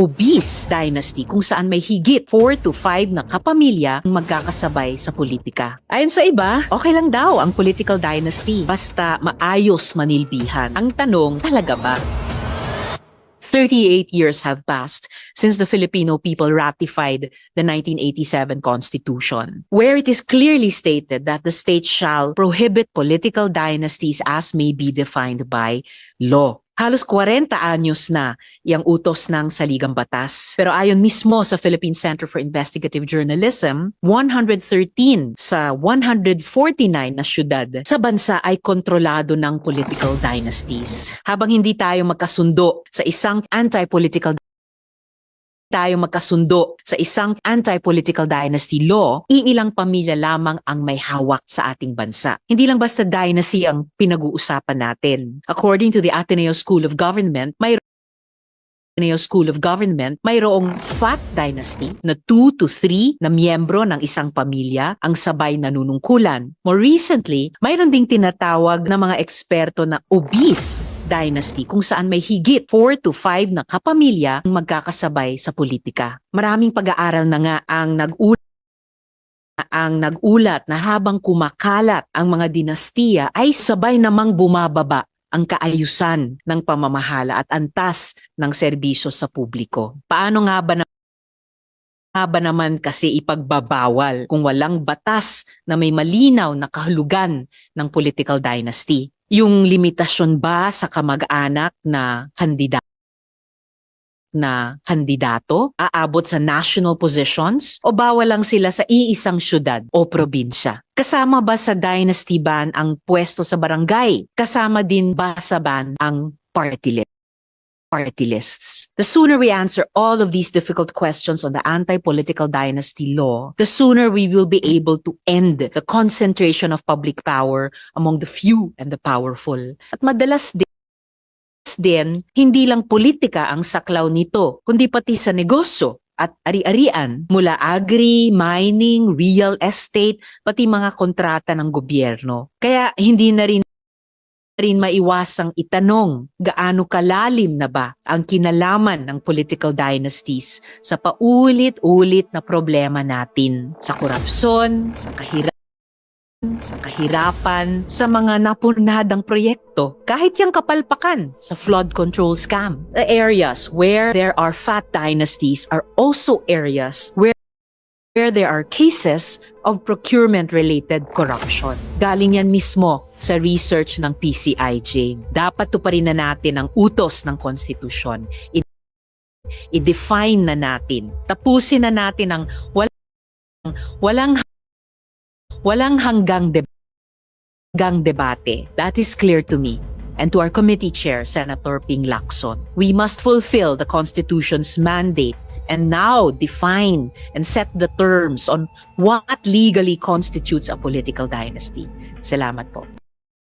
obese dynasty kung saan may higit 4 to 5 na kapamilya ang magkakasabay sa politika. Ayon sa iba, okay lang daw ang political dynasty basta maayos manilbihan. Ang tanong, talaga ba? 38 years have passed since the Filipino people ratified the 1987 Constitution, where it is clearly stated that the state shall prohibit political dynasties as may be defined by law. Halos 40 anyos na yung utos ng saligang batas. Pero ayon mismo sa Philippine Center for Investigative Journalism, 113 sa 149 na syudad sa bansa ay kontrolado ng political dynasties. Habang hindi tayo magkasundo sa isang anti-political dynasty law, iilang pamilya lamang ang may hawak sa ating bansa. Hindi lang basta dynasty ang pinag-uusapan natin. According to the Ateneo School of Government, mayroong fat dynasty na 2 to 3 na miyembro ng isang pamilya ang sabay nanunungkulan. More recently, mayroon ding tinatawag na mga eksperto na obese dynasty kung saan may higit 4 to 5 na kapamilya ang magkakasabay sa politika. Maraming pag-aaral na nga ang nagulat na habang kumakalat ang mga dinastiya ay sabay namang bumababa ang kaayusan ng pamamahala at antas ng serbisyo sa publiko. Paano nga ba naman kasi ipagbabawal kung walang batas na may malinaw na kahulugan ng political dynasty? Yung limitasyon ba sa kamag-anak na kandidato aabot sa national positions o bawal lang sila sa iisang syudad o probinsya? Kasama ba sa dynasty ban ang pwesto sa barangay? Kasama din ba sa ban ang party lists? The sooner we answer all of these difficult questions on the anti-political dynasty law, the sooner we will be able to end the concentration of public power among the few and the powerful. At madalas din, hindi lang politika ang saklaw nito, kundi pati sa negosyo at ari-arian mula agri, mining, real estate, pati mga kontrata ng gobyerno. Kaya hindi na rin maiwasang itanong gaano kalalim na ba ang kinalaman ng political dynasties sa paulit-ulit na problema natin sa korupsyon, sa kahirapan, sa mga napunadang proyekto, kahit yung kapalpakan sa flood control scam. The areas where there are fat dynasties are also areas where there are cases of procurement-related corruption. Galing yan mismo sa research ng PCIJ. Dapat tuparin na natin ang utos ng konstitusyon. I-define na natin. Tapusin na natin ang walang hanggang debate. That is clear to me. And to our committee chair, Senator Ping Lacson, we must fulfill the Constitution's mandate and now define and set the terms on what legally constitutes a political dynasty. Salamat po.